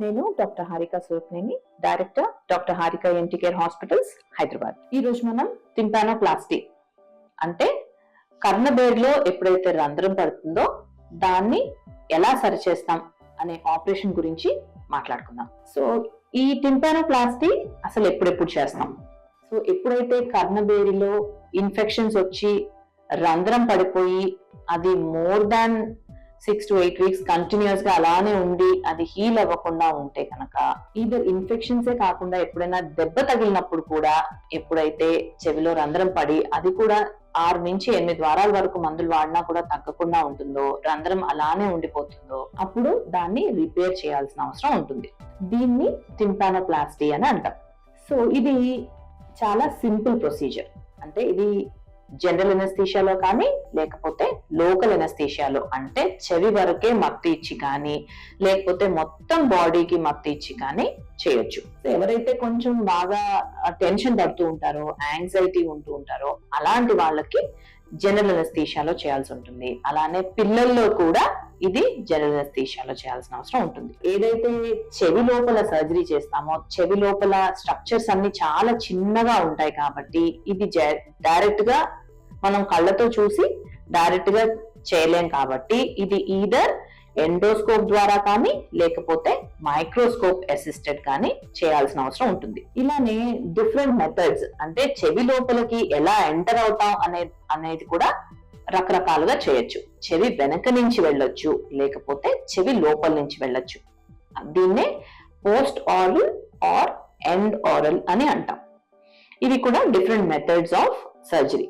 నేను doctor Harika Surneni, director doctor Harika ENT care hospitals, Hyderabad. ఈ రోజు మనం టింపానోప్లాస్టీ అంటే కర్ణబేరులో ఎప్పుడైతే రంధ్రం పడుతుందో దాన్ని ఎలా సరిచేస్తాం అనే ఆపరేషన్ గురించి మాట్లాడుకుందాం. సో ఈ టింపానోప్లాస్టీ అసలు ఎప్పుడెప్పుడు చేస్తాం? సో ఎప్పుడైతే కర్ణబేరిలో ఇన్ఫెక్షన్స్ వచ్చి రంధ్రం పడిపోయి అది more than 6 to 8 weeks continuous గా అలానే ఉండి అది హీల్ అవ్వకుండా ఉంటే కనుక, ఈధర్ ఇన్ఫెక్షన్సే కాకుండా ఎప్పుడైనా దెబ్బ తగిలినప్పుడు కూడా, ఎప్పుడైతే చెవిలో రంధ్రం పడి అది కూడా 6 నుంచి 8 వారాల వరకు మందులు వాడినా కూడా తగ్గకుండా ఉంటుందో, రంధ్రం అలానే ఉండిపోతుందో, అప్పుడు దాన్ని రిపేర్ చేయాల్సిన అవసరం ఉంటుంది. దీన్ని టింపానోప్లాస్టీ అని అంటాం. సో ఇది చాలా సింపుల్ ప్రొసీజర్. అంటే ఇది జనరల్ ఎనస్థీషియాలో కానీ లేకపోతే లోకల్ ఎనస్థీషియాలో, అంటే చెవి వరకే మత్తు ఇచ్చి కానీ లేకపోతే మొత్తం బాడీకి మత్తు ఇచ్చి కానీ చేయొచ్చు. ఎవరైతే కొంచెం బాగా టెన్షన్ పడుతూ ఉంటారో, యాంగ్జైటీ ఉంటూ ఉంటారో అలాంటి వాళ్ళకి జనరల్ ఎనస్థీషియాలో చేయాల్సి ఉంటుంది. అలానే పిల్లల్లో కూడా ఇది జనరల్ ఎనస్థీషియాలో చేయాల్సిన అవసరం ఉంటుంది. ఏదైతే చెవి లోపల సర్జరీ చేస్తామో, చెవి లోపల స్ట్రక్చర్స్ అన్ని చాలా చిన్నగా ఉంటాయి కాబట్టి ఇది డైరెక్ట్ గా మనం కళ్ళతో చూసి డైరెక్ట్ గా చేయలేం. కాబట్టి ఇది ఈధర్ ఎండోస్కోప్ ద్వారా కానీ లేకపోతే మైక్రోస్కోప్ అసిస్టెడ్ కానీ చేయాల్సిన అవసరం ఉంటుంది. ఇలానే డిఫరెంట్ మెథడ్స్, అంటే చెవి లోపలికి ఎలా ఎంటర్ అవుతాం అనేది కూడా రకరకాలుగా చేయొచ్చు. చెవి వెనక నుంచి వెళ్ళొచ్చు, లేకపోతే చెవి లోపల నుంచి వెళ్ళొచ్చు. దీన్నే post aural or end aural అని అంటాం. ఇవి కూడా డిఫరెంట్ మెథడ్స్ ఆఫ్ సర్జరీ.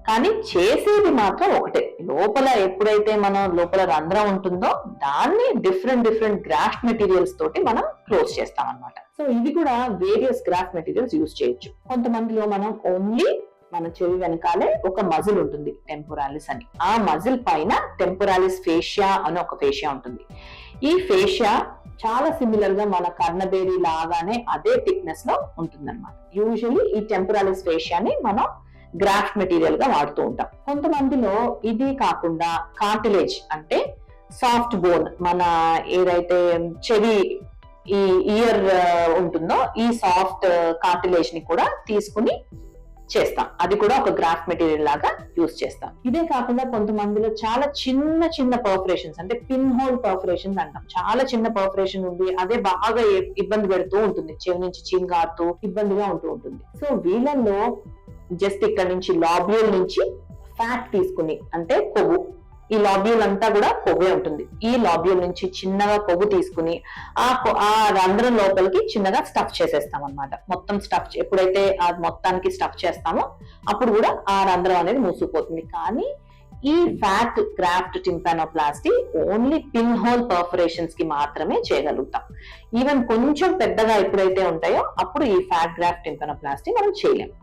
కానీ చేసేది మాత్రం ఒకటే. లోపల ఎప్పుడైతే మనం లోపల రంధ్రం ఉంటుందో దాన్ని డిఫరెంట్ గ్రాఫ్ట్ మెటీరియల్స్ తోటి మనం క్లోజ్ చేస్తాం అన్నమాట. సో ఇది కూడా వేరియస్ గ్రాఫ్ట్ మెటీరియల్స్ యూజ్ చేయొచ్చు. కొంతమందిలో మనం ఓన్లీ మన చెవి వెనకాలే ఒక మజిల్ ఉంటుంది, టెంపోరాలిస్ అని. ఆ మజిల్ పైన టెంపోరాలిస్ ఫేషియా అని ఒక ఫేషియా ఉంటుంది. ఈ ఫేషియా చాలా సిమిలర్ గా మన కర్ణబేరి లాగానే అదే థిక్నెస్ లో ఉంటుంది అనమాట. యూజువల్లీ ఈ టెంపోరాలిస్ ఫేషియాని మనం గ్రాఫ్ట్ మెటీరియల్ గా వాడుతూ ఉంటాం. కొంతమందిలో ఇది కాకుండా కార్టిలేజ్ అంటే సాఫ్ట్ బోన్, మన ఏదైతే చెవి ఈ ఇయర్ ఉంటుందో ఈ సాఫ్ట్ కార్టిలేజ్ ని కూడా తీసుకుని చేస్తాం. అది కూడా ఒక గ్రాఫ్ట్ మెటీరియల్ లాగా యూజ్ చేస్తాం. ఇదే కాకుండా కొంతమందిలో చాలా చిన్న పర్ఫరేషన్స్, అంటే పిన్ హోల్ పర్ఫరేషన్స్ అంటాం. చాలా చిన్న పర్ఫరేషన్ ఉంది, అదే బాగా ఇబ్బంది పెడుతూ ఉంటుంది, చెవి నుంచి చీంగారుతూ ఇబ్బందిగా ఉంటూ ఉంటుంది. సో వీళ్ళల్లో జస్ట్ ఇక్కడ నుంచి లాబ్యూల్ నుంచి ఫ్యాట్ తీసుకుని, అంటే కొవ్వు, ఈ లాబ్యూల్ అంతా కూడా కొవ్వే ఉంటుంది. ఈ లాబ్యూల్ నుంచి చిన్నగా కొవ్వు తీసుకుని ఆ రంధ్రం లోపలికి చిన్నగా స్టఫ్ చేసేస్తాం అన్నమాట. మొత్తం స్టఫ్ ఎప్పుడైతే ఆ మొత్తానికి స్టఫ్ చేస్తామో అప్పుడు కూడా ఆ రంధ్రం అనేది మూసుకుపోతుంది. కానీ ఈ fat graft tympanoplasty only pin hole perforations కి మాత్రమే చేయగలుగుతాం. ఈవెన్ కొంచెం పెద్దగా ఎప్పుడైతే ఉంటాయో అప్పుడు ఈ ఫ్యాట్ గ్రాఫ్ట్ టింపానోప్లాస్టీ మనం చేయలేం.